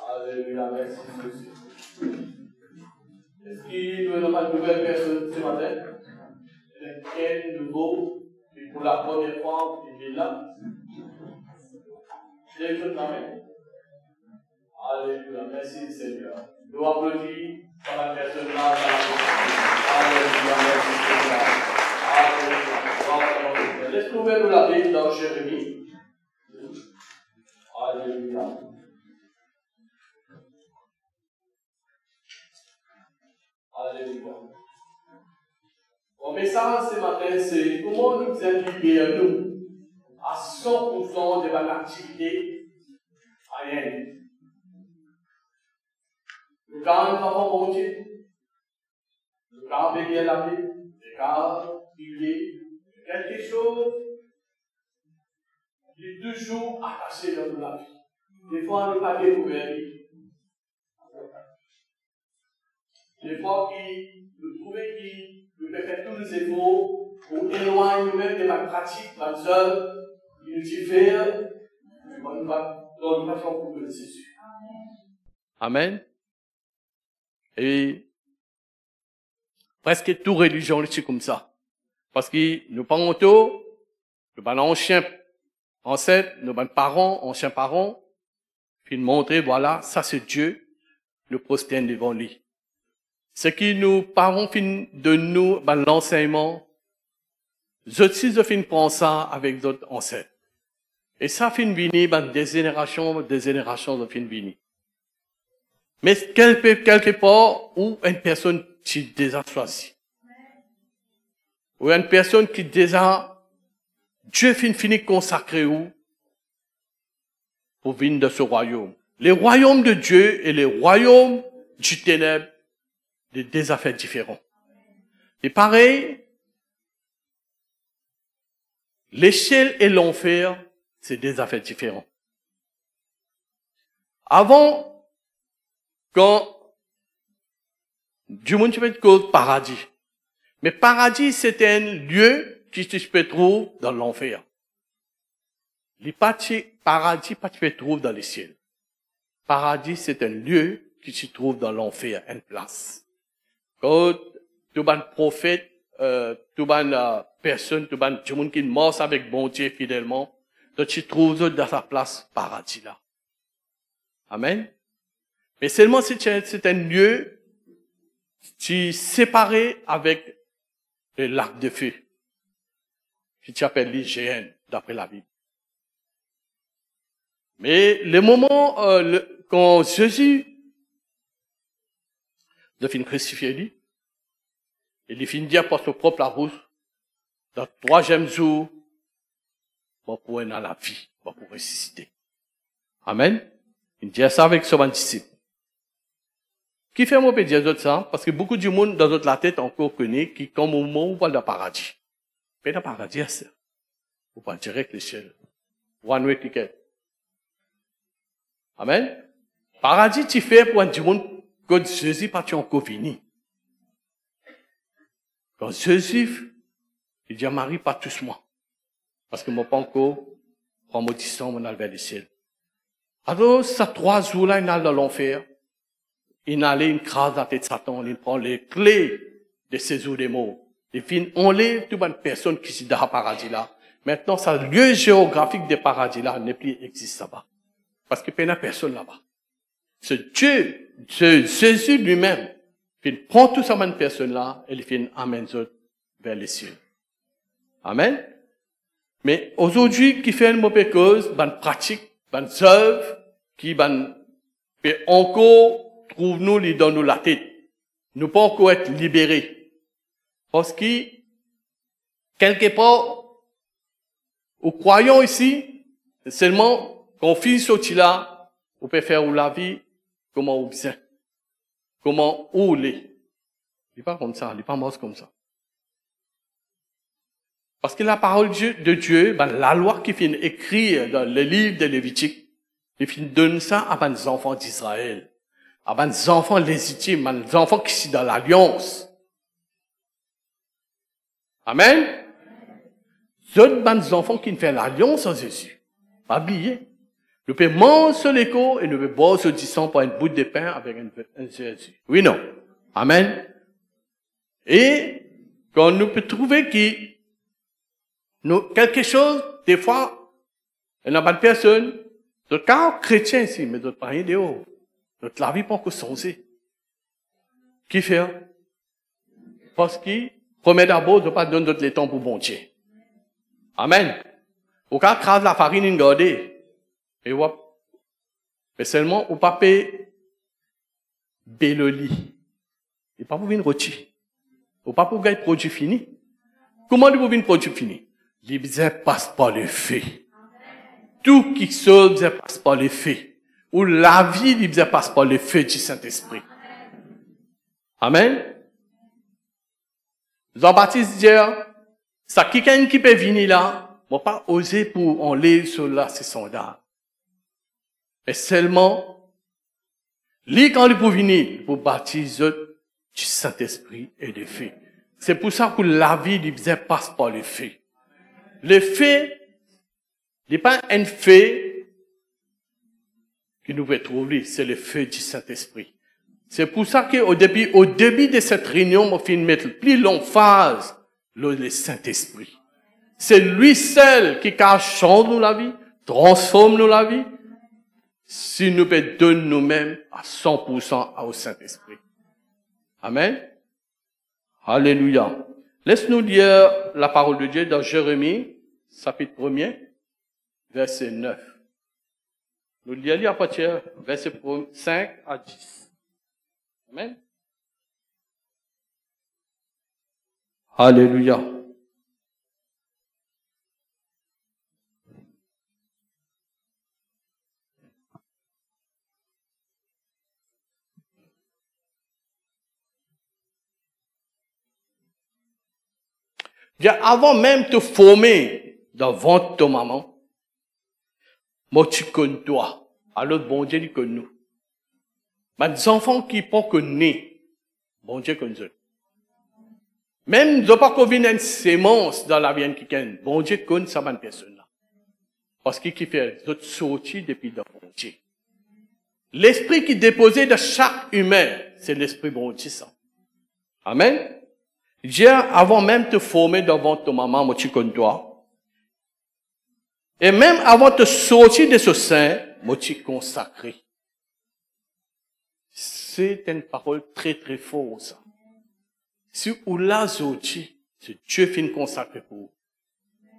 Alléluia, merci Jésus. Est-ce qu'il n'y a pas de nouvelles personnes ce matin? Quel nouveau, et pour la première fois, il est là? Les jeunes mains. Alléluia, merci Seigneur. Nous applaudissons par la personne là. Alléluia, merci Seigneur. Alléluia. Laisse ouvrir la Bible dans Jérémie. Alléluia. Alléluia. Mon message ce matin, c'est comment nous impliquer nous à 100% de notre activité aérienne. Le cas de mon Dieu, le cas béni la vie, le cas privé, quelque chose qui est toujours attaché dans la vie. Des fois, on n'est pas découvert. Des fois, nous trouvons qu'il nous fait faire tous les efforts pour éloigner nous-mêmes de la pratique, la seule, qui nous dit faire, dans une façon pour le Jésus. Amen. Et presque toute religion est comme ça. Parce que nous parlons tout, nous parlons anciens ancêtres, nous parlons anciens parents, puis nous montrer, voilà, ça c'est Dieu, nous prosternons devant lui. Ce qui nous parlons de nous, l'enseignement, je aussi je fin prendre ça avec d'autres ancêtres. Et ça fin venir, des générations de fin venir. Mais quelque part, où une personne qui déjà choisi. Ou une personne qui déjà, Dieu fini consacré où? Pour venir de ce royaume. Les royaumes de Dieu et les royaumes du ténèbre, des affaires différentes. Et pareil, l'échelle et l'enfer, c'est des affaires différentes. Avant, quand du monde tu peux être paradis. Mais paradis, c'est un lieu qui tu peux trouver dans l'enfer. Les paradis, pas tu peux trouver dans les ciels. Paradis, c'est un lieu qui se trouve dans l'enfer, une place. Quand tout ban prophète, tout ban personne, tout ban du monde qui marche avec bon Dieu fidèlement, donc tu trouves dans sa place paradis là. Amen. Mais seulement si c'est un lieu qui est séparé avec le lac de feu, qui s'appelle l'IGN, d'après la Bible. Mais le moment, quand Jésus de fin crucifié lui, il finit dire par son propre la bouche, dans le 3e jour, pour aller dans la vie, pour ressusciter. Amen. Il dit ça avec son disciple. Qui fait moi dire ça? Parce que beaucoup du monde dans la tête encore connaît qui, comme au moment où on parle de paradis. Mais dans le paradis, c'est, ou pas direct l'échelle. One way ticket. Amen. Paradis, tu fais pour un du monde, quand Jésus partit encore fini. Quand Jésus, il dit à Marie, pas tous moi. Parce que moi pas encore, prends mon distance, mon vers le ciel. Alors, ça 3 jours-là, il est dans l'enfer. Il allait, il crase la tête de Satan, il prend les clés de ces jours des morts. Et puis, on les, toute une personne qui est dans le paradis là. Maintenant, ça, le lieu géographique des paradis là n'est plus existe là-bas. Parce qu'il n'y a personne là-bas. C'est Dieu, c'est Jésus lui-même, il prend tout ça, une personne là, et il fait amène vers les cieux. Amen. Mais aujourd'hui, qui fait une mauvaise cause, bonne pratique, bonne œuvre, qui peut encore trouve-nous dans nous la tête. Nous pas encore être libérés. Parce que, quelque part, aux croyants ici, seulement, qu'on finit sorti là, on peut faire la vie, comment on bien. Comment on l'est. Il n'est pas comme ça, il n'est pas mort comme ça. Parce que la parole de Dieu, la loi qui finit écrire dans le livre de Lévitique, il finit donner ça à les enfants d'Israël. À les enfants légitimes, à les enfants qui sont dans l'alliance. Amen. D'autres enfants qui font l'alliance en Jésus. Pas oublier. Nous pouvons manger sur l'écho et nous pouvons boire sur du sang pour un bout de pain avec un Jésus. Oui, non. Amen. Et quand nous pouvons trouver quelque chose, des fois, il n'y a pas de personne, d'autres cas chrétiens ici, mais d'autres pas rien de haut. D'autres la vie pas que sensé. Qui fait? Parce qu'il, premier d'abord, ne pas donner d'autres les temps pour bon Dieu. Amen. Au cas, crase la farine, une gardée. Et wop. Mais seulement, au papier, béloli. Et pas pour une rôti. Ou pas pour gagner produit fini. Comment vous une produit fini? L'ibzé passe par le feu. Tout qui se passe par le feu. Ou la vie, l'ibzé passe par le feu du Saint-Esprit. Amen. Jean-Baptiste dit, ça quelqu'un qui peut venir là, moi pas oser pour en lire sur là, c'est soldats. Mais seulement, lui quand il peut venir, pour baptiser du Saint-Esprit et de feu. C'est pour ça que la vie, l'ibzé passe par le feu. Le feu, n'est pas un feu que nous pouvons trouver, c'est le feu du Saint-Esprit. C'est pour ça qu'au début de cette réunion, on fait mettre plus l'emphase, le Saint-Esprit. C'est lui seul qui change nous la vie, transforme nous la vie, si nous pouvons donner nous-mêmes à 100% au Saint-Esprit. Amen. Alléluia. Laisse-nous lire la parole de Dieu dans Jérémie, chapitre 1er, verset 9. Nous lisons à partir verset 5 à 10. Amen. Alléluia. Avant même de te former dans le ventre de ta maman, moi tu connais toi. Alors bon Dieu il connaît nous. Mais des enfants qui ne sont pas nés, bon Dieu connaît eux. Même ils n'ont pas connu une sémence dans la vie qui connaît, bon Dieu connaît ça bonne personne là. Parce qu'il fait d'autres sorties depuis dans bon Dieu. L'esprit qui est déposé de chaque humain, c'est l'esprit bon Dieu ça. Amen. Dieu, avant même de te former devant ta maman, moi tu connais toi. Et même avant de te sortir de ce sein, moi tu consacré. C'est une parole très très forte, ça. Si ou la sorti, c'est Dieu qui finit consacré pour vous.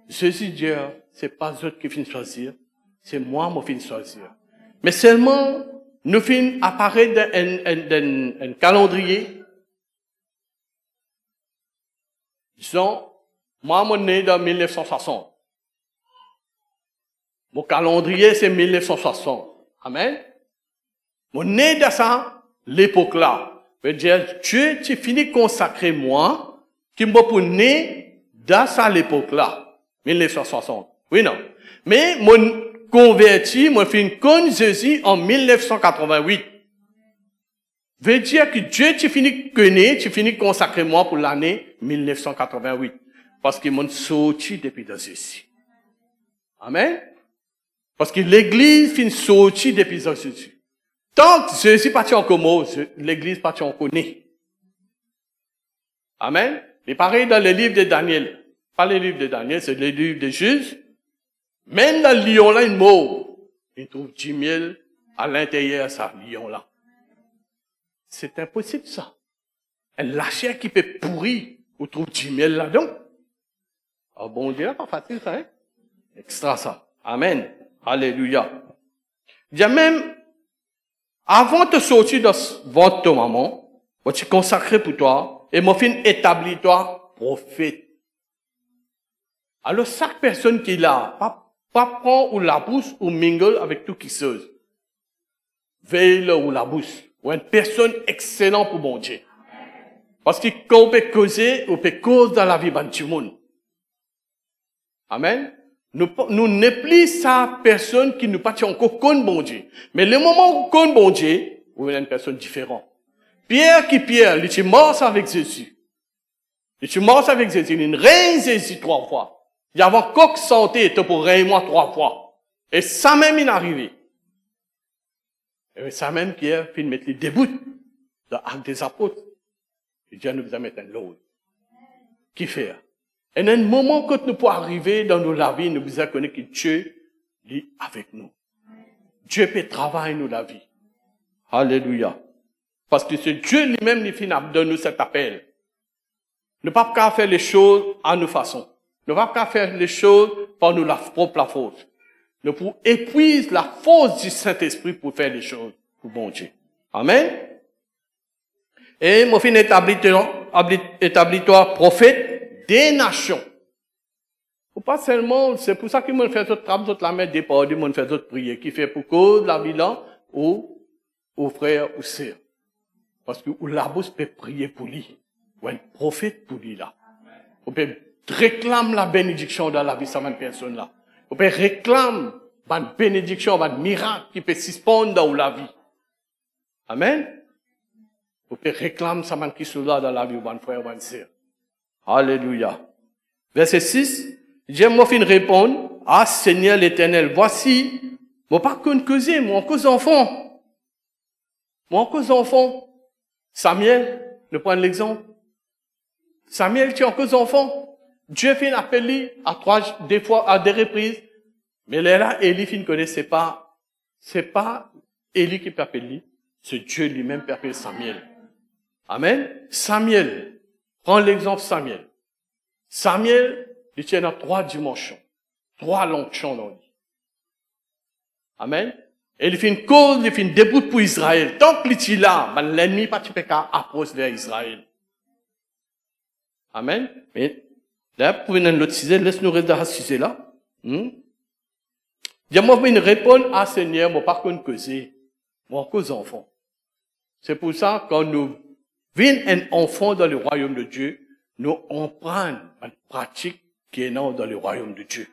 Jésus dit, c'est pas eux qui finissent choisir, c'est moi qui finis choisir. Mais seulement, nous finissons apparaître dans un calendrier. Disons, moi, je suis né dans 1960. Mon calendrier, c'est 1960. Amen. Mon né dans ça, l'époque-là. Veut dire, Dieu, tu finis consacrer moi, qui m'a pour né dans ça l'époque-là. 1960. Oui, non. Mais, mon converti, moi, finis connaître Jésus en 1988. Veut dire que Dieu, tu finis connaître, tu finis consacrer moi pour l'année 1988. Parce qu'il m'a sorti depuis de Jésus. Amen. Parce que l'église finit sortie depuis de Jésus. Tant que Jésus partit en commun, l'église partit en connaît. Amen. Et pareil dans le livre de Daniel. Pas le livre de Daniel, c'est le livre de Juge. Même dans le lion là, il mort. Il trouve 10 000 à l'intérieur de ça, lion là. C'est impossible, ça. La chair qui peut pourrir, vous trouvez 10 000 là-dedans. Ah, bon Dieu, pas facile, ça, hein? Extra, ça. Amen. Alléluia. Il y a même, avant de sortir de votre ton maman, moi, tu consacré pour toi, et moi, fin établi toi, prophète. Alors, chaque personne qui est là, pas prend ou la bouche ou mingle avec tout qui se. Veille ou la bouche. Ou une personne excellente pour mon Dieu. Parce que quand on peut causer, on peut causer dans la vie de tout le monde. Amen. Nous n'est plus sa personne qui nous partit encore contre bon Dieu. Mais le moment où contre bon Dieu, on est une personne différente. Pierre, il est mort avec Jésus. Il est mort avec Jésus. Il règne Jésus 3 fois. Il y avait encore santé pour régner moi 3 fois. Et ça même, il est arrivé. Et ça même qui est fait mettre les débuts de l'acte des apôtres. Et Dieu nous a mis un lot. Qui fait? Et dans un moment que nous pouvons arriver dans nos la vie, nous devons connaître que Dieu est avec nous. Dieu peut travailler nous la vie. Alléluia. Parce que c'est Dieu lui-même qui finit de nous cet appel. Nous ne pouvons pas faire les choses à nos façons. Nous ne pouvons pas faire les choses par nous la propre force. Nous pouvons épuiser la force du Saint-Esprit pour faire les choses pour bon Dieu. Amen. Et mon fin établis-toi prophète des nations. Ou pas seulement, c'est pour ça qu'ils m'ont fait d'autres travaux, d'autres la main départ, ils m'ont fait d'autres prières, qui fait pour cause la vie là, ou aux frères ou sœurs. Parce que la bouche peut prier pour lui. Ou un prophète pour lui là. On peut réclamer la bénédiction dans la vie de cette personne là. On peut réclamer une bénédiction, un miracle qui peut suspendre dans la vie. Amen. On peut réclamer ça qui sont là dans la vie de un frère ou une sœur. Alléluia. Verset 6. J'aime moi fin répondre, ah Seigneur l'Éternel, voici, moi pas qu'une cousin, moi encore enfant. Moi encore enfant. Samuel, nous prenons l'exemple. Samuel, tu es encore enfant. Dieu fait un appel des fois, à des reprises. Mais là, Élie, il ne connaissait pas. C'est pas Élie qui peut appeler. C'est Dieu lui-même qui appelle Samuel. Amen. Samuel. Prends l'exemple Samuel. Samuel, il tient dans 3 dimensions. 3 lonctions dans lui. Amen. Et il fait une cause, il fait une début pour Israël. Tant qu'il est là, l'ennemi pas tu peux qu'à approcher vers Israël. Amen. Mais, là, pour venir l'autre sujet, laisse-nous rester à ce sujet-là. Dis-moi, une réponse à Seigneur, moi, par contre, que c'est, moi, cause enfant. C'est pour ça, quand nous venons un enfant dans le royaume de Dieu, nous, on prend une pratique qui est dans le royaume de Dieu.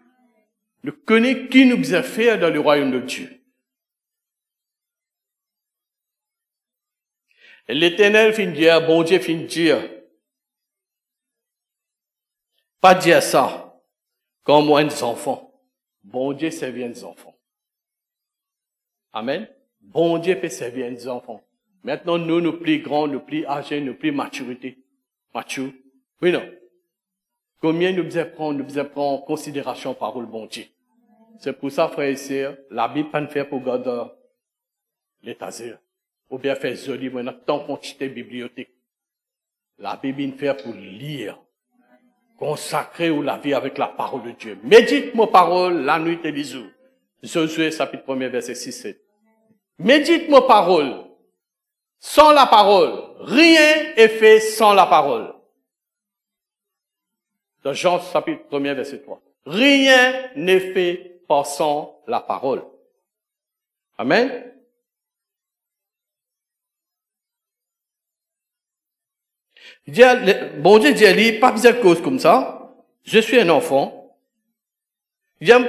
Nous connaissons qui nous a fait dans le royaume de Dieu. Et l'Éternel finit dire, bon Dieu finit dire, pas dire ça, comme moi, des enfants. Bon Dieu servir des enfants. Amen. Bon Dieu peut servir des enfants. Maintenant, nous plus grands, nous plus âgés, nous plus maturité. Mature. Oui, non. Combien nous devons prendre en considération parole bon Dieu. C'est pour ça, frères et sœurs, la Bible pas ne fait pour garder l'étagère. Ou bien faire joli, mais notre temps quantité bibliothèque. La Bible ne fait pour lire. Consacrer ou la vie avec la parole de Dieu. Médite mon parole la nuit et les jours. Josué, chapitre 1er, verset 6-7. Médite mon parole. Sans la parole, rien est fait sans la parole. Dans Jean, chapitre 1er, verset 3. Rien n'est fait par sans la parole. Amen. Bon Dieu dit, pas besoin de cause comme ça. Je suis un enfant. J'aime,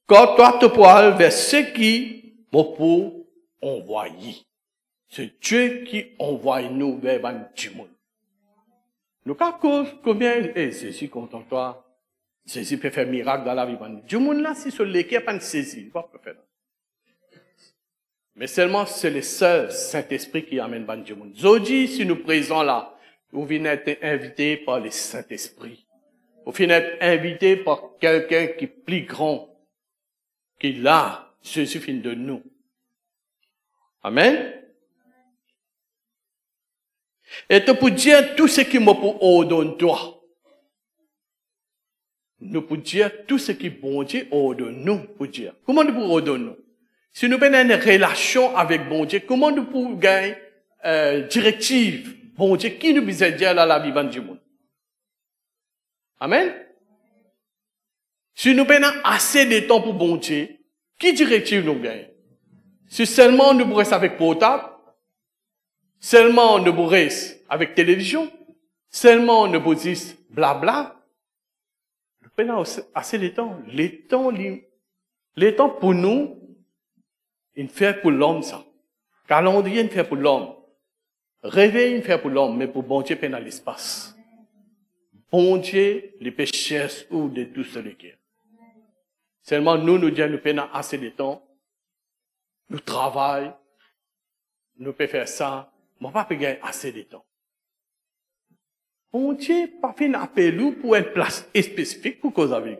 quand toi te poils vers ceux qui m'ont pour envoyer. C'est Dieu qui envoie nous vers du monde. Nous, combien, Jésus, contente-toi. Jésus peut faire miracle dans la vie. Du monde là, si sur l'équipe, pas de saisir, il va pas faire. Mais seulement, c'est le seul Saint-Esprit qui amène du monde. Aujourd'hui, si nous présents là, vous venez être invité par le Saint-Esprit. Vous venez être invité par quelqu'un qui est plus grand, qui est là, Jésus fin de nous. Amen. Et tu peux dire tout ce qui m'a pour ordonner toi. Nous pouvons dire tout ce qui bon Dieu ordonne nous pour dire. Comment nous pouvons ordonner nous? Si nous avons une relation avec bon Dieu, comment nous pouvons gagner directive bon Dieu qui nous besoin dire là la vivante du monde? Amen. Si nous avons assez de temps pour bon Dieu, qui directive nous gagne? Si seulement nous restons avec portable, seulement nous restons avec télévision, seulement nous disons blabla, nous avons assez de temps. Les temps pour nous, il fait pour l'homme ça. Calendrier, il fait pour l'homme. Réveil, il fait pour l'homme, mais pour bon Dieu, il dans l'espace. Bon Dieu, les pécheurs ou de tout ce qui est. Seulement nous disons, nous prenons assez de temps. Nous travaillons. nous pouvons faire ça, mais on va pas gagner assez de temps. Bon Dieu, pas fait un appel pour une place spécifique pour cause avec.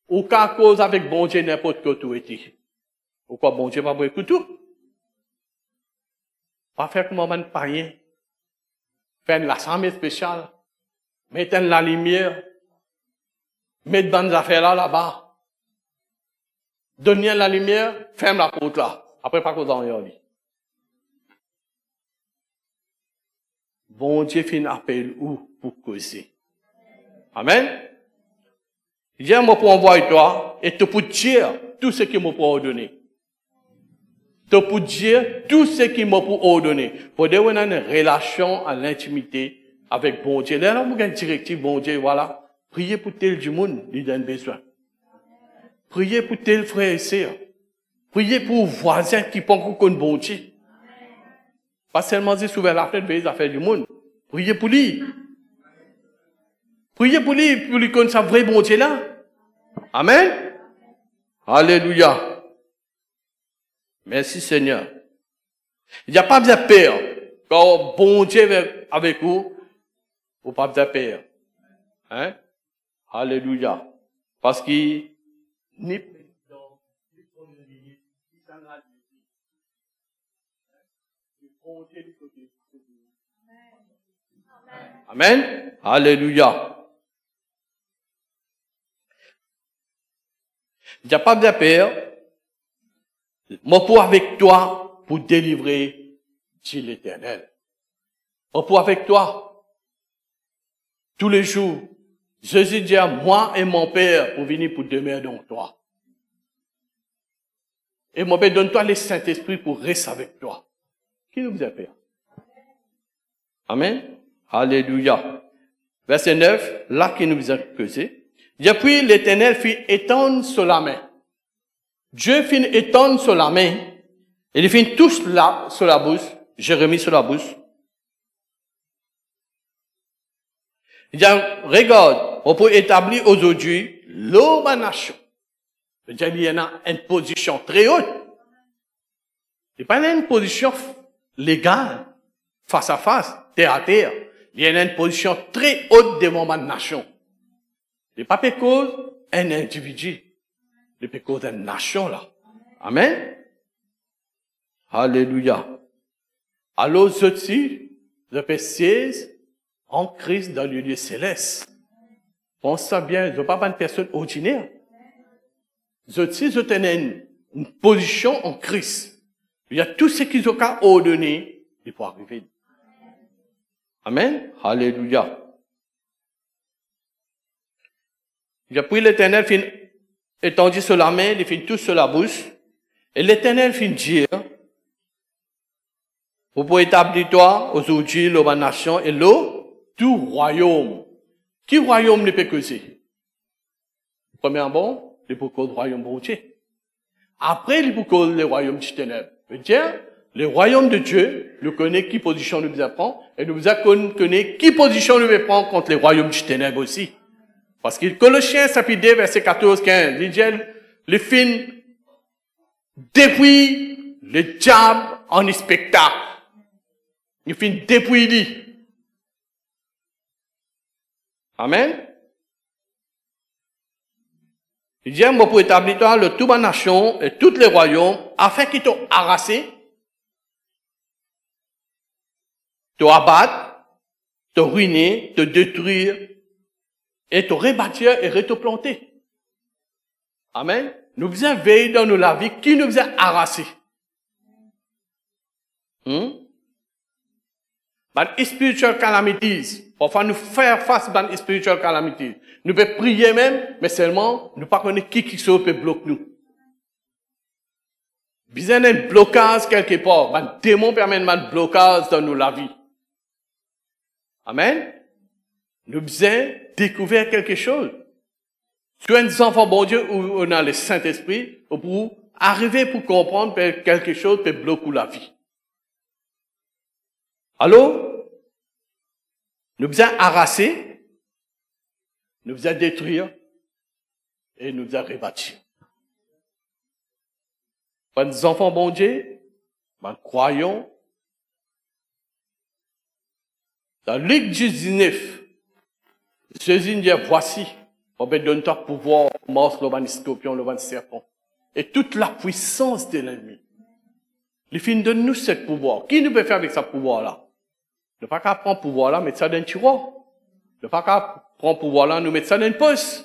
Ou qu'à cause avec bon Dieu n'importe quoi tout était. Ou quoi bon Dieu va vous écouter tout. Pas faire comme un païen. Faire une assemblée spéciale. Mettre la lumière. Mettre dans les affaires là-bas. Donner la lumière, ferme la porte là. Après, pas cause en dit. Bon Dieu fait un appel où pour causer. Amen. Il y a un mot pour envoyer toi et te pour dire tout ce qu'il m'a pour ordonner. Te pour dire tout ce qu'il m'a pour ordonner. Pour dire qu'on a une relation à l'intimité avec bon Dieu. Là, on a une directive, bon Dieu, voilà. Priez pour tel du monde, il donne besoin. Priez pour tel frère et sœur. Priez pour voisins qui pensent qu'on bon Dieu. Pas seulement dire souvent la fenêtre des affaires du monde. Priez pour lui. Priez pour lui connaître sa vraie bon Dieu là. Amen. Alléluia. Merci Seigneur. Il n'y a pas besoin de peur. Quand bon Dieu est avec vous, vous n'avez pas besoin de peur. Hein? Alléluia. Parce qu'il ni président, ni premier ministre, ni général Amen. Alléluia. Il n'y a pas besoin de peur. Moi pour avec toi pour délivrer, dit l'Éternel. Moi pour avec toi tous les jours. Jésus dit à moi et mon Père pour venir pour demeurer dans toi. Et mon Père donne-toi le Saint-Esprit pour rester avec toi. Qui nous a peur? Amen. Alléluia. Verset 9, là qui nous a causé. Depuis l'Éternel fit étendre sur la main. Dieu fit étendre sur la main. Et il fit tous là sur la bouche. Jérémie sur la bouche. Il dit, regarde, on peut établir aujourd'hui l'obanation. Il y en a une position très haute. Il n'y a pas une position légale, face à face, terre à terre. Il y a une position très haute devant ma nation. Il n'y a pas cause un individu. Il y a cause d'une nation là. Amen. Alléluia. Alors, ceci, je peux siège en Christ dans le lieu céleste. Pense ça bien, je ne veux pas une personne ordinaire. Je tenais une position en Christ. Il y a tout ce qu'ils ont ordonné, il faut arriver. Amen. Alléluia. Il a pris l'Éternel, fin étendu sur la main, il fit tout sur la bouche. Et l'Éternel fit dire, vous pouvez établir toi aujourd'hui la nation et l'eau, tout royaume. Qui royaume ne peut causer? Premièrement, il peut causer le royaume bon Dieu. Après, il peut causer le royaume du ténèbre. C'est-à-dire, le royaume de Dieu, nous connaît qui position nous apprend, et nous connaît qui position nous prend contre le royaume du ténèbre aussi. Parce que Colossiens, chapitre 2, verset 14-15, il dit, le film, depuis le diable en spectacle. Il finit depuis lui. Amen. Il dit, moi pour établir toi le toute ma nation et tous les royaumes, afin qu'ils t'ont harassé, te abattre, te ruiner, te détruire, et te rebâtir et te planter. Amen. Nous faisons veiller dans nos la vie qui nous faisait harassé. But spiritual calamities. Parfois, nous faire face à une spiritual calamities. Nous pouvons prier même, mais seulement, nous ne pas connaître qui se peut bloquer nous. Besoin d'un blocage quelque part. Un démon permet un blocage dans nos la vie. Amen. Nous besoin découvrir quelque chose. Soit un enfant bon Dieu où on a le Saint-Esprit pour arriver pour comprendre que quelque chose peut bloquer la vie. Alors, nous besoin arraser, nous besoin détruire et nous besoin rebâtir. Quand les enfants bon Dieu, Ben, croyons. Dans Luc 19, Jésus dit, voici, on va donner toi pouvoir, mort, le scorpion, le serpent. Et toute la puissance de l'ennemi. Il finit de nous ce pouvoir. Qui nous peut faire avec ce pouvoir-là? Ne pas qu'à prendre pouvoir-là, mettre ça dans un tiroir. Ne pas qu'à prendre pouvoir-là, nous mettre ça dans une poche.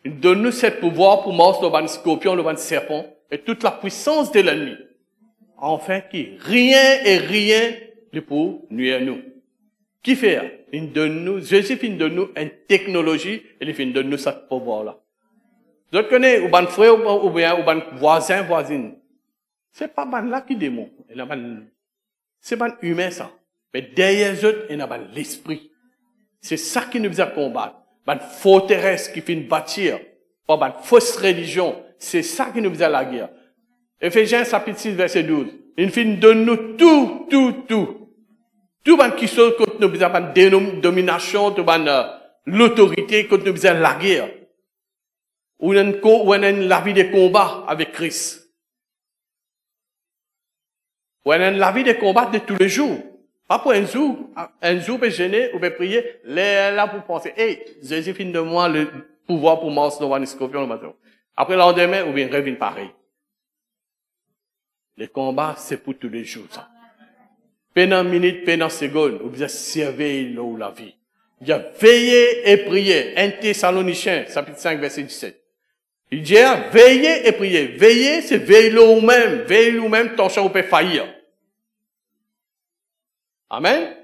Il donne nous ce pouvoir pour mort, le scorpion, le serpent. Et toute la puissance de l'ennemi. Enfin, qui? Rien et rien ne peut nuire à nous. Qui fait? Il donne nous, Jésus finit de nous une technologie et il finit de nous ce pouvoir-là. Vous connaissez, ou ban frère, ou bien, ou ban voisin, voisine. C'est pas ban là qui démon. C'est ban humain, ça. Mais derrière eux, il y a ban l'esprit. C'est ça qui nous a combattre. Ban forteresse qui finit bâtir. Pas ban fausse religion. C'est ça qui nous a la guerre. Éphésiens, chapitre 6, verset 12. Il finit de nous tout. Tout ban qui sont contre nous a ban domination, tout ban l'autorité contre nous a la guerre. Ou on a la vie de combat avec Christ. Ou on a la vie de combat de tous les jours. Pas pour un jour peut gêner, ou peut prier, là pour penser, hey, Jésus finit de moi le pouvoir pour mort, le scorpion, le matin. Après le lendemain, ou bien revient pareil. Les combats, c'est pour tous les jours, ça. Pendant une minute, pendant une seconde, vous avez servi là où la vie. Il y a veiller et prier. 1 Thessaloniciens, chapitre 5, verset 17. Il dit, veillez et priez. Veillez, c'est veiller vous-même. Veillez vous-même, ton champ peut faillir. Amen.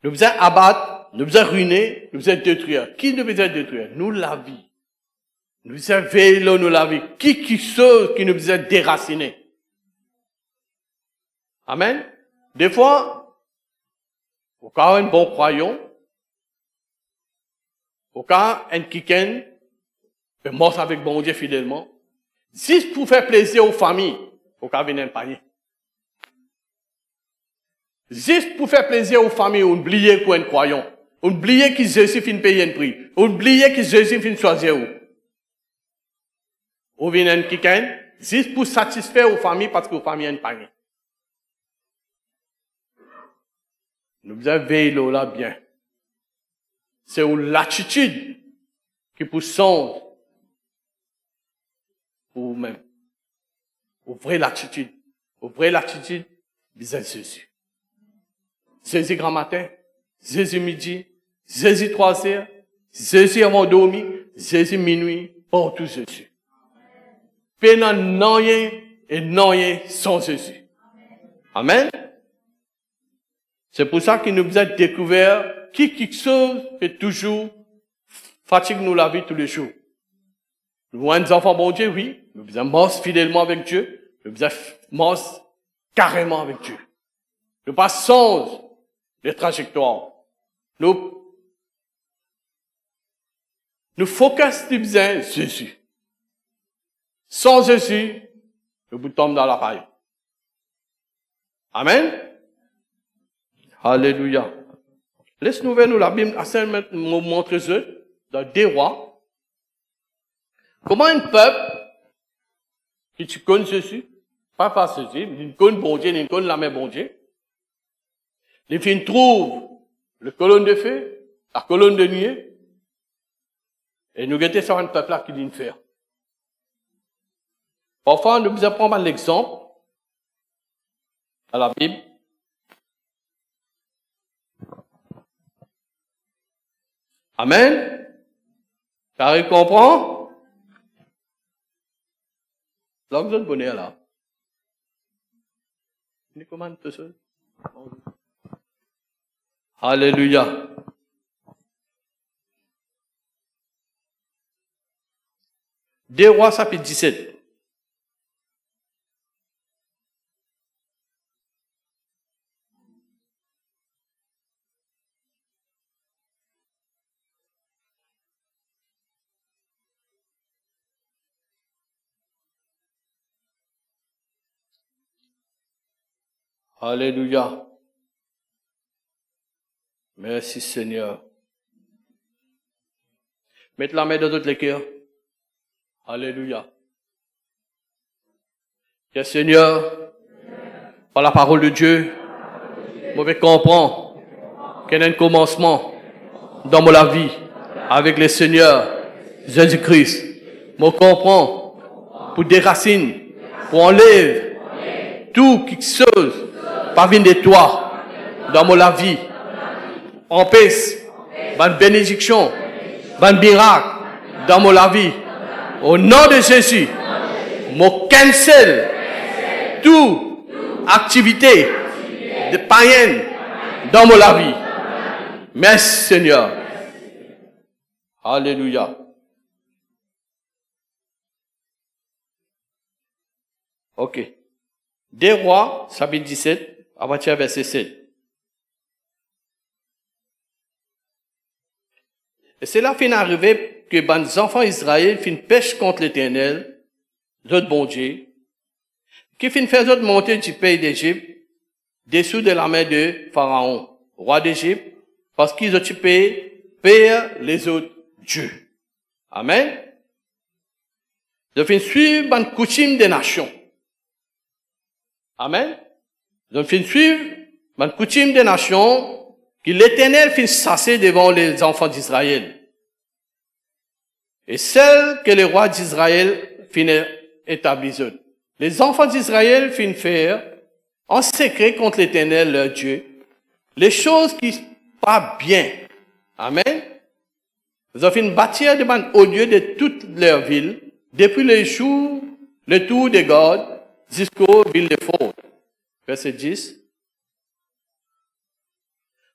Nous vous abattre, nous vous ruiner, nous vous détruire. Qui nous vous détruire? Nous, la vie. Nous vous veiller là, nous, la vie. Qui chose qui nous vous déraciné? Amen. Des fois, au cas un bon croyant, au cas un quelqu'un peut mort avec bon Dieu fidèlement, si pour faire plaisir aux familles, au cas venir un panier. Juste pour faire plaisir aux familles, oublier qu'on est croyant. Oublier que Jésus finit payer un prix. Oublier que Jésus finit choisir où. Ou vient un quelqu'un, juste pour satisfaire aux familles parce que aux familles ont un panier. Nous devons veiller là bien. C'est où l'attitude qui peut changer pour vous-même. Ouvrez l'attitude. Ouvrez l'attitude vis-à-vis de Jésus. Jésus grand matin, Jésus midi, Jésus 3 heures, Jésus avant de dormir, Jésus minuit, partout Jésus. Pénant non rien et non rien sans Jésus. Amen. C'est pour ça qu'il nous a découvert quelque chose fait toujours fatigue nous la vie tous les jours. Nous sommes des enfants bon Dieu, oui. Nous sommes morts fidèlement avec Dieu. Nous sommes morts carrément avec Dieu. Nous passons les trajectoires. Nous focus sur Jésus. Sans Jésus, nous tombons dans la paille. Amen. Alléluia. Laisse-nous voir nous la Bible assez montrer dans des rois. Comment un peuple qui tu connais Jésus, pas par Jésus, il connaît bon Dieu, il connaît la main bon Dieu. Les filles trouvent le colonne de feu, la colonne de nuée, et nous guettons sur un peuple là qui dit faire. Parfois, nous apprenons l'exemple à la Bible. Amen. Car il comprend. Là, vous êtes bonheur là. Il commande tout seul. Alléluia. Deux Rois, chapitre 17. Alléluia. Merci Seigneur. Mettez la main dans toutes les cœurs. Alléluia. Que Seigneur, par la parole de Dieu, je vais comprendre qu'il y a un commencement dans ma vie avec le Seigneur Jésus-Christ. Je comprends pour des racines, pour enlever tout quelque chose par vient de toi dans ma vie. En paix, bonne bénédiction, bonne miracle dans ma vie. Au nom de Jésus, je cancel toute activité de païenne dans ma vie. Merci Seigneur. Alléluia. Ok. Des Rois, chapitre 17, à partir du verset 7. Et c'est là fin arrivé que les enfants d'Israël fin pêche contre l'Éternel, d'autres bon Dieu, qui fin faire d'autres monter du pays d'Égypte, dessous de la main de Pharaon, roi d'Égypte, parce qu'ils ont tué père les autres dieux. Amen. De fin suivre une coutume des nations. Amen. De fin suivre une coutume des nations, que l'Éternel fin chasser devant les enfants d'Israël. Et celle que les rois d'Israël fin établir. Les enfants d'Israël fin faire en secret contre l'Éternel leur Dieu les choses qui pas bien. Amen. Ils ont fin bâtir au lieu de toute leur ville, depuis le tour de God jusqu'aux villes de Fort. Verset 10.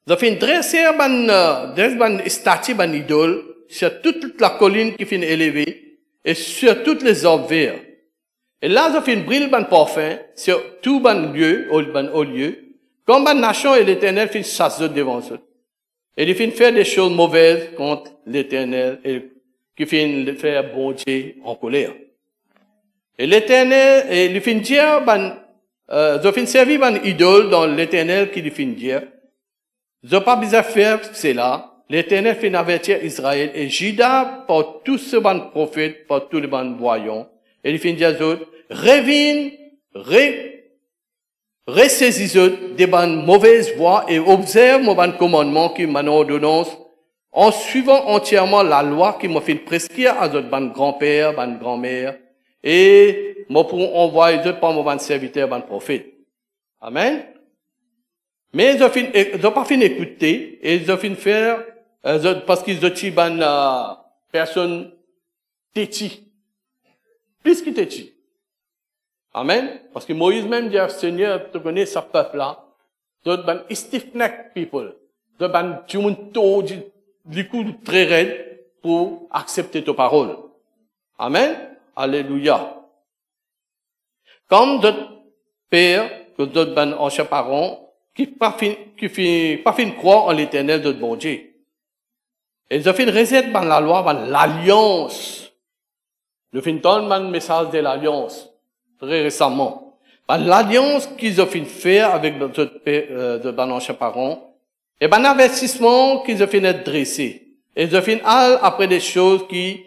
Ils ont fait dresser une statue, une idole, sur toute la colline qui finit élevée, et sur toutes les arbres verts. Et là, ils ont fait brille un parfum, sur tout un lieu, au lieu, comme une nation et l'Éternel fin chasser devant eux. Et ils fin faire des choses mauvaises contre l'Éternel, et qui fin faire bon Dieu en colère. Et l'Éternel, et ils fin dire, ils ont fin servir une idole dans l'Éternel qui ils fin dire, ils n'ont pas besoin de faire cela. L'Éternel fait avertir Israël et Juda par tous ces bons prophètes, par tous les bons voyants. Et il fait dire aux autres, reviennent, ressaisissez des bonnes mauvaises voies et observent mon bon commandement qui m'en ordonnance en suivant entièrement la loi qui m'a fait prescrire à votre bon grand-père, bonne grand-mère et moi pour envoyer d'autres par mon bon serviteur, bon prophète. Amen. Mais ils ont pas fini d'écouter, et ils ont fini de faire, parce qu'ils ont tué une personne têtie. Plus qu'ils têtie. Amen. Parce que Moïse même dit, Seigneur, tu connais ce peuple-là. D'autres ban stiff-neck people. D'autres ban tu montes du coup très raide pour accepter ta parole. Amen. Alléluia. Comme d'autres pères, que d'autres ban anciens parents, qui pas fin croire en l'Éternel de bon Dieu. Et ils ont fait une recette dans la loi, dans l'alliance. Ils ont fait un message de l'alliance, très récemment. Dans l'alliance qu'ils ont fait faire avec de anciens parents, et ben l'investissement qu'ils ont fait être dressé. Et ils ont fait après des choses qui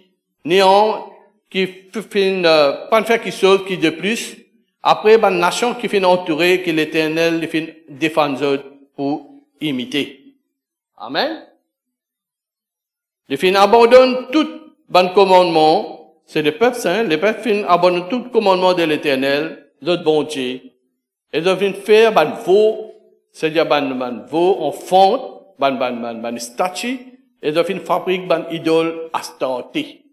pas faire quelque chose qui de plus, après, ben, nation qui finit entourée, que l'Éternel finit défendre pour imiter. Amen. Les finit abandonne tout bon commandement. C'est le peuple saint. Les peuples finit abandonne tout commandement de l'Éternel, notre bon Dieu. Et ils finissent faire ben veau, c'est-à-dire ben veau en fonte, ben statue. Et ils finissent fabriquer ben idole Astarté.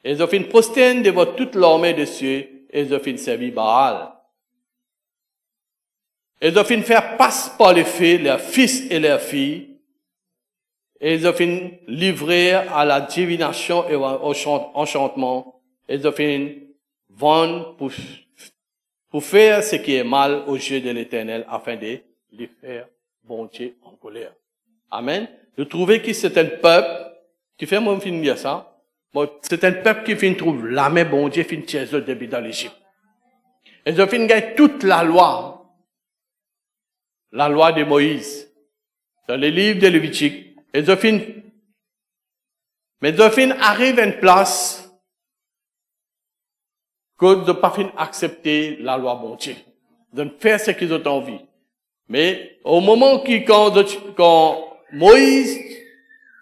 Et ils finissent poster devant toute l'armée de cieux. Et ils ont fait servir Baal. Ils ont fait faire passer par les filles, leurs fils et leurs filles. Et ils ont fait livrer à la divination et au enchantement. Ils ont fait vendre pour faire ce qui est mal aux yeux de l'Éternel afin de les faire bon Dieu en colère. Amen. Vous trouvez que c'est un peuple qui fait mon film dire ça? Bon, c'est un peuple qui finit trouve la main bon Dieu finit tirer eux depuis dans l'Égypte. Ils ont fini gagner toute la loi de Moïse, dans les livres de Lévitique. Ils ont fini Mais de fin arrive à une place que de pas fin accepter la loi bon Dieu. De faire ce qu'ils ont envie. Mais au moment quand Moïse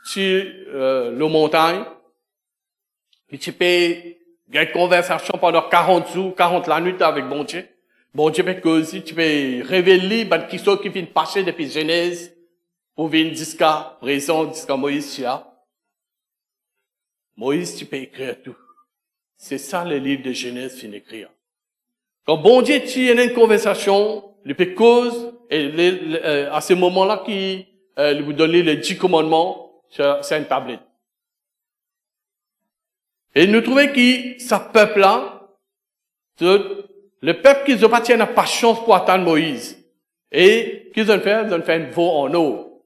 sur la montagne, tu peux avoir une conversation pendant 40 jours, 40 la nuit avec bon Dieu. Bon Dieu peut causer, tu peux révéler qui sont qui viennent passer depuis Genèse pour venir jusqu'à présent, jusqu'à Moïse là. Moïse, tu peux écrire tout. C'est ça le livre de Genèse fin écrire. Quand bon Dieu tu as une conversation, il peut cause et à ce moment-là qui vous donne les 10 commandements sur une tablette. Et nous trouvons que ce peuple-là, le peuple qui n'a pas chance pour attendre Moïse. Et qu'ils ont fait? Ils ont fait un veau en eau.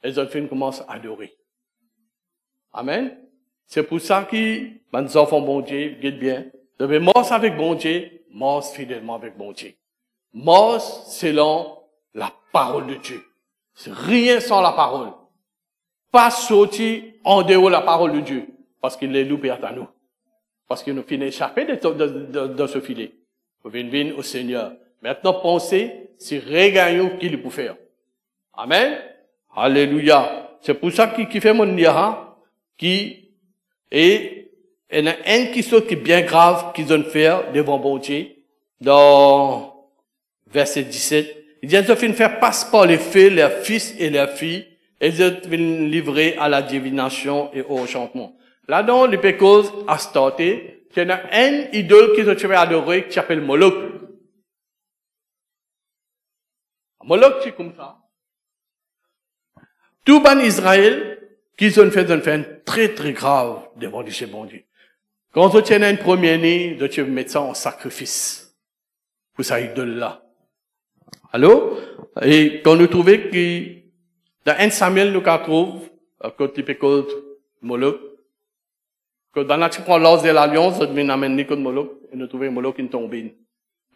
Et ils ont fait commencent à adorer. Amen. C'est pour ça que mes enfants, bon Dieu, guide bien. Vous devez mort avec bon Dieu, mort fidèlement avec bon Dieu. Mort selon la parole de Dieu. C'est rien sans la parole. Pas sortir en dehors de la parole de Dieu. Parce qu'il est loupé à nous. Parce qu'il nous finit échapper de ce filet. Vous venez au Seigneur. Maintenant, pensez, c'est régagnons qu'il peut faire. Amen. Alléluia. C'est pour ça qu'il fait mon niaha, il y a un qui est bien grave qu'ils ont fait devant bon Dieu. Dans verset 17. Il dit, ils ont faire passe par les faits, leurs fils et leurs filles, et ils ont livrés à la divination et au enchantement. Là-dedans, les pécos a starté, il y a un idole qu'ils ont adoré, qui s'appelle Moloch. Moloch, c'est comme ça. Tout ban Israël, qu'ils ont fait un très très grave devant le bon Dieu. Quand on tient une première année, on peut mettre ça en sacrifice. Pour ça idole-là. Allô? Et quand nous trouvons que, dans 1 Samuel, nous trouve, quand il pécos Moloch, quand tu prends l'os de l'alliance, tu viens amener contre Moloch, et nous trouvons Moloch qui tombe.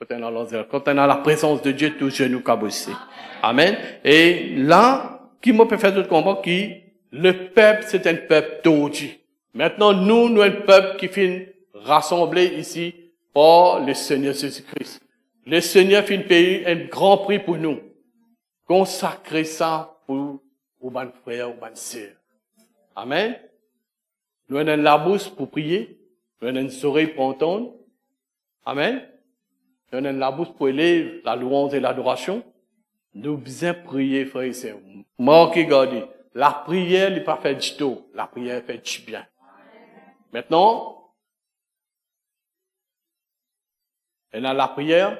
Quand on a la présence de Dieu, tout genou cabossé. Amen. Et là, qui m'a fait de comprendre que le peuple, c'est un peuple tordu. Maintenant, nous, un peuple qui finit rassemblé ici par le Seigneur Jésus-Christ. Le Seigneur finit payer un grand prix pour nous. Consacrer ça pour aux bonnes frères, aux bonnes sœurs. Amen. Nous avons la bouche pour prier. Nous avons une oreille pour entendre. Amen. Nous avons la bouche pour élever la louange et l'adoration. Nous bien prier, frères et sœurs. Moi qui garde, la prière n'est pas fait du tout. La prière fait du bien. Maintenant, et dans la prière,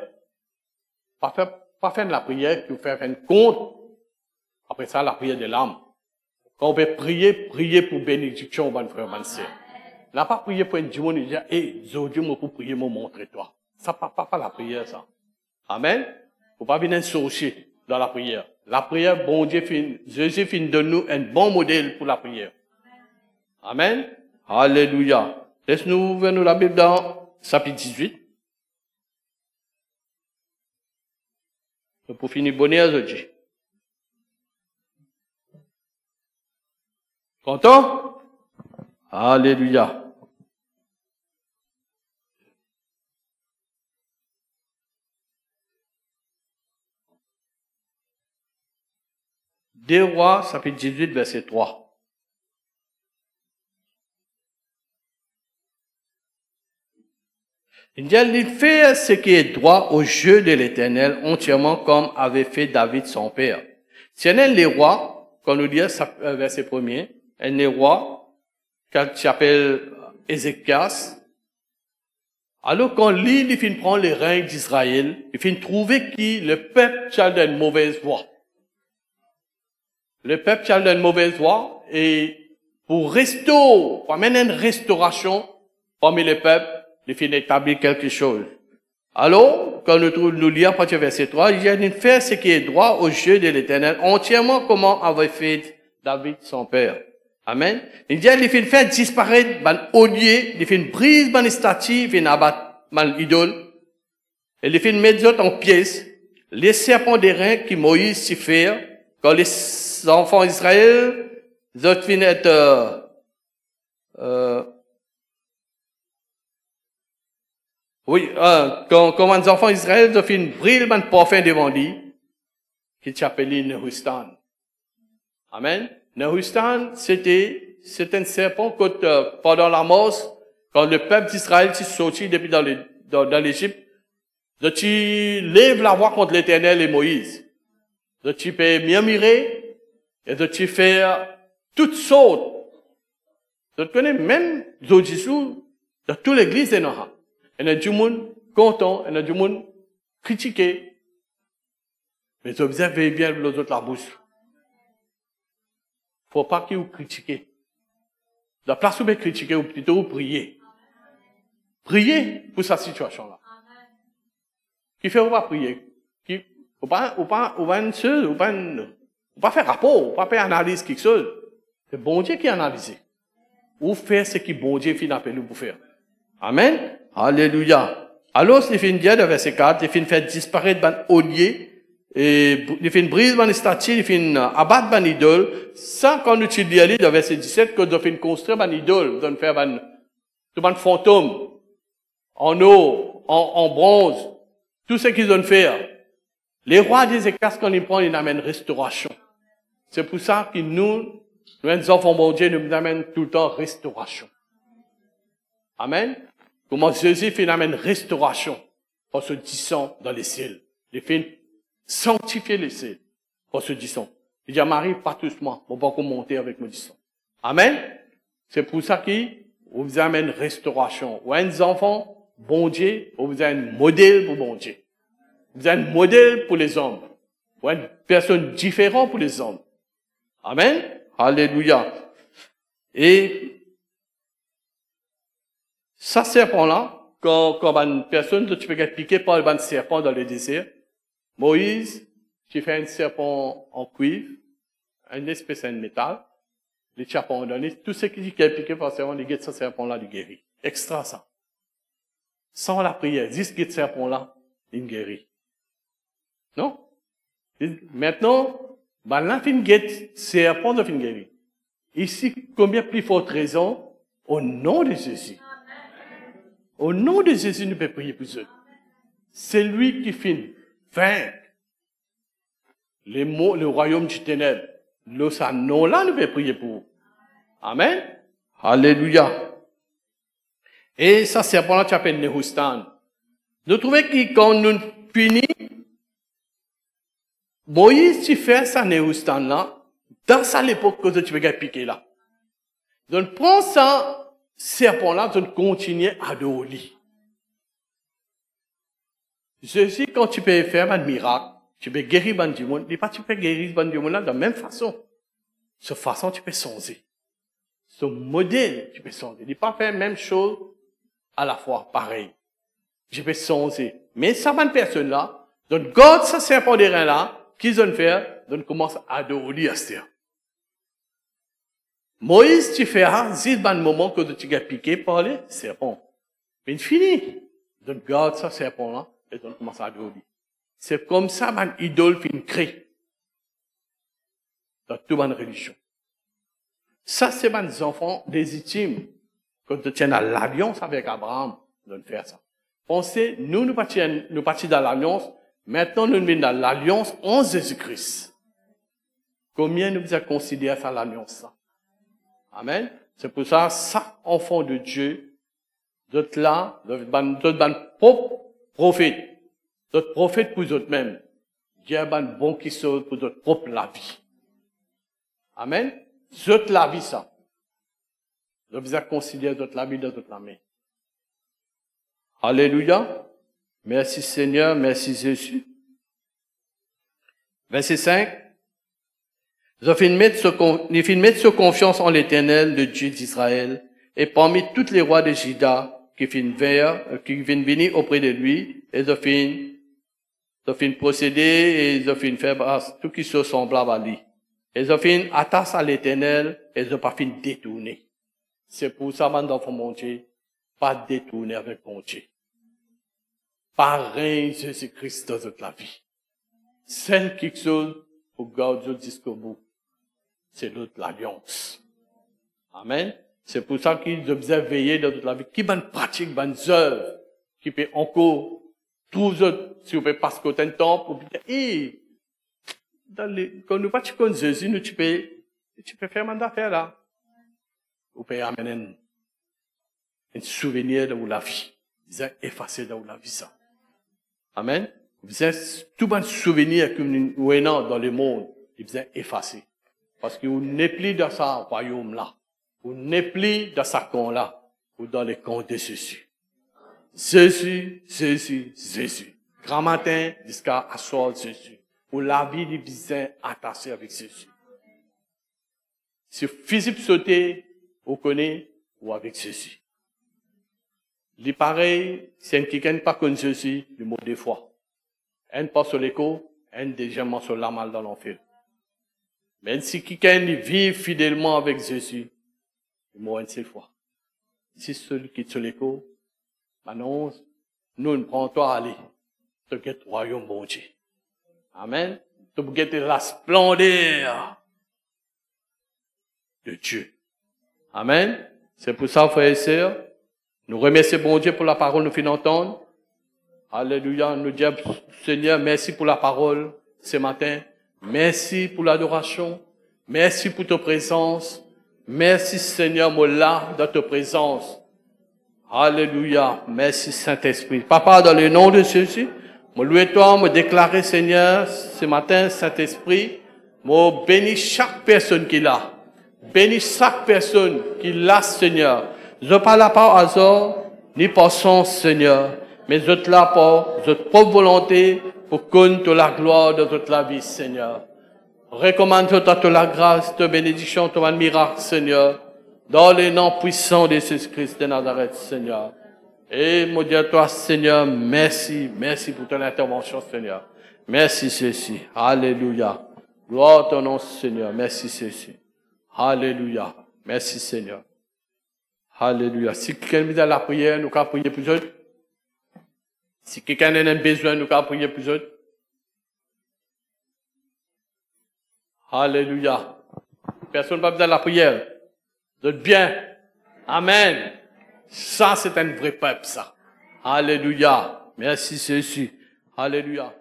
pas faire de la prière pour faire un compte. Après ça, la prière de l'âme. Quand on veut prier pour bénédiction, bon frère, bonne sœur. On n'a pas prié pour un dimanche, il dit, Dieu, moi, pour prier, moi, montre-toi. Ça, pas la prière, ça. Amen. Faut pas venir chercher dans la prière. La prière, bon Dieu, Jésus finit de nous un bon modèle pour la prière. Amen. Alléluia. Laisse-nous ouvrir la Bible dans chapitre 18. Pour finir, bonheur aujourd'hui. Content? Alléluia. Deux Rois, chapitre 18, verset 3. Il dit, il fait ce qui est droit aux yeux de l'Éternel, entièrement comme avait fait David son père. Si on est les rois, quand nous dit verset 1er, un roi qui s'appelle Ézéchias. Alors quand lui, il finit prendre les règnes d'Israël, il finit trouver que le peuple a une mauvaise voie. Le peuple a une mauvaise voie et pour amener une restauration parmi les peuples, il finit établir quelque chose. Alors, quand nous lisons à partir du verset 3, il dit, il fait ce qui est droit aux yeux de l'Éternel, entièrement comment avait fait David son père. Amen. Il dit, il fait faire disparaître ban olier, il fait brise ban statue, il fait abattre ban idole. Et il fait mettre d'autres en pièces. Les serpents des reins qui Moïse s'y fait, quand les enfants d'Israël, ils ont fini être quand les enfants d'Israël ont fait une brille de parfum devant lui, qui s'appelait Nehustan. Amen. Nehustan, c'était un serpent que, pendant la mort, quand le peuple d'Israël s'est sorti depuis dans l'Égypte, de tu lèves la voix contre l'Éternel et Moïse. De tu peux murmurer et de tu faire toutes sortes. De tu connais même Zodjissou, de toute l'église de Noha. Il y a du monde content, il y a du monde critiqué. Mais observez bien les autres la bouche. Faut pas qu'ils vous critiquent. La place où vous critiquer, ou plutôt vous prier. Priez pour cette situation-là. Qui fait ou pas prier? Ou pas faire rapport, ou pas faire analyse quelque chose. C'est bon Dieu qui analyse. Ou faire ce que bon Dieu finit appelé nous pour faire. Amen. Alléluia. Alors, il fait une guerre de verset 4, il fait faire disparaître ban ollier, et il fait une brise ban statue, il fait abattre ban idole. Ça, quand nous étudions dans verset 17, que nous fait construire ban idole, nous faire ban fantôme, en eau, en bronze, tout ce qu'ils ont fait. Les rois des écasses, quand ils prennent, ils amènent restauration. C'est pour ça que nous, les enfants de Dieu, nous amènent tout le temps restauration. Amen. Comment Jésus fait amène restauration en se disant dans les ciels. Il fait sanctifier les ciels en se disant. Il dit à Marie, pas tous moi, on va monter avec me disant. Amen. C'est pour ça qu'il vous amène restauration. Ou un enfant, bon Dieu, ou vous avez un modèle pour bon Dieu. Vous avez un modèle pour les hommes. Ou une personne différente pour les hommes. Amen. Alléluia. Et ça serpent-là, quand une personne, tu peux être piqué par un serpent dans le désert, Moïse, tu fais un serpent en cuivre, une espèce de métal, les chapons donné, tout ce qui est piqué par le serpent, les guettes, ce serpent-là, il guérit. Extra ça. Sans la prière, 10 guettes serpent-là, il guérit. Non? Maintenant, là, il guette serpent de fin guéri. Ici, combien plus forte raison, au nom de Jésus. Au nom de Jésus, nous pouvons prier pour eux. C'est lui qui finit vaincre les mots, le royaume du ténèbre. Ce nom-là, nous pouvons prier pour eux. Amen. Alléluia. Et ça, serpent-là, tu appelles Nehustan. Nous trouvons que quand nous punissons, Moïse, tu fais ça, Nehustan-là, dans ça l'époque que tu veux piquer là. Donc, prends ça, serpent-là, de continuer à adorer. Ceci, quand tu peux faire un miracle, tu peux guérir un du monde, mais pas tu peux guérir un du monde là de la même façon. De façon, tu peux changer. Ce modèle, tu peux changer. Tu peux pas faire la même chose à la fois, pareil. Je peux changer. Mais ça, bonne personne là, donc, garde ce serpent de rein là, qu'ils vont faire, donc commence à adorer à ce terre. Moïse, tu fais c'est le moment que tu as piqué par les serpents. Mais fini. Donc, garde ça, serpent-là, et donc commence à adorer. C'est comme ça, man, idole fin crée. Dans toute ma religion. Ça, c'est mes enfants légitimes. Quand tu tiens à l'alliance avec Abraham, de faire ça. Pensez, nous partis dans l'alliance, maintenant nous venons dans l'alliance en Jésus-Christ. Combien nous avons considéré ça l'alliance, ça? Amen. C'est pour ça, ça, enfant de Dieu, d'autres là, d'autres propre prophète, d'autres prophètes pour eux-mêmes. Dieu a un bon qui sauve pour d'autres propre la vie. Amen. D'autres la vie, ça. Nous vous avez considéré d'autres la vie, d'autres la main. Alléluia. Merci Seigneur, merci Jésus. Verset 5. Ils ont fait mettre confiance en l'Éternel, le Dieu d'Israël, et parmi tous les rois de Juda qui viennent venir auprès de lui, ils ont fait procéder et ils ont fait faire tout qui se semblable à lui. Ils ont fait attache à l'Éternel et ils ont pas fait détourner. C'est pour ça, mon enfant, mon Dieu, pas détourner avec mon Dieu. Pareil, Jésus-Christ dans toute la vie. Celle quelque chose pour garder jusqu'au bout. C'est l'autre l'alliance. Amen. C'est pour ça qu'ils observent veiller dans toute la vie. Qui bonne pratique, bonne œuvre, qui peut encore, tous autres, si vous pouvez passer côté un temps, pour dire, quand nous pratiquons Jésus, tu peux faire mandat faire là. Vous pouvez amener un souvenir de la vie. Vous avez effacé de la vie ça. Amen. Vous avez tout bon souvenir que nous avons dans le monde, vous avez effacé. Parce que vous n'êtes plus dans ce royaume là. Vous n'êtes plus dans ce camp là. Ou dans le camp de Jésus. Jésus, Jésus, Jésus. Grand matin jusqu'à soir Jésus. Ou la vie du bizarre attachée avec Jésus. Si physique sauter, vous connaissez, ou avec Jésus. Il pareil, c'est quelqu'un qui pas connu Jésus, le mot des fois. Un pas sur l'écho, un deuxièmement sur la mal dans l'enfer. Mais si quelqu'un vit fidèlement avec Jésus, il mourra une seule fois. Si celui qui est sur l'écho, maintenant, nous ne prenons pas à aller. Tu guettes le royaume bon Dieu. Amen. Tu guettes la splendeur de Dieu. Amen. C'est pour ça, frères et sœurs, nous remercions bon Dieu pour la parole que nous venons d'entendre. Alléluia. Nous disons, Seigneur, merci pour la parole ce matin. Merci pour l'adoration. Merci pour ta présence. Merci, Seigneur, moi là, dans ta présence. Alléluia. Merci, Saint-Esprit. Papa, dans le nom de Jésus, moi louer toi, me déclarer, Seigneur, ce matin, Saint-Esprit, moi bénis chaque personne qui l'a. Bénis chaque personne qui l'a, Seigneur. Je ne parle pas par hasard, ni par son Seigneur, mais je te la par votre propre volonté pour compte la gloire de toute la vie, Seigneur. Recommande-toi toute la grâce, ta bénédiction, ton miracle, Seigneur, dans le nom puissant de Jésus-Christ de Nazareth, Seigneur. Et mon Dieu, toi, Seigneur, merci, merci pour ton intervention, Seigneur. Merci, Jésus. Alléluia. Gloire à ton nom, Seigneur. Merci, Jésus. Alléluia. Merci, Seigneur. Alléluia. Si quelqu'un vient à la prière, nous pouvons prier plus autres. Si quelqu'un a besoin, nous pouvons prier plus autres. Alléluia. Personne ne va besoin de la prière. Vous êtes bien. Amen. Ça, c'est un vrai peuple, ça. Alléluia. Merci, Jésus. Alléluia.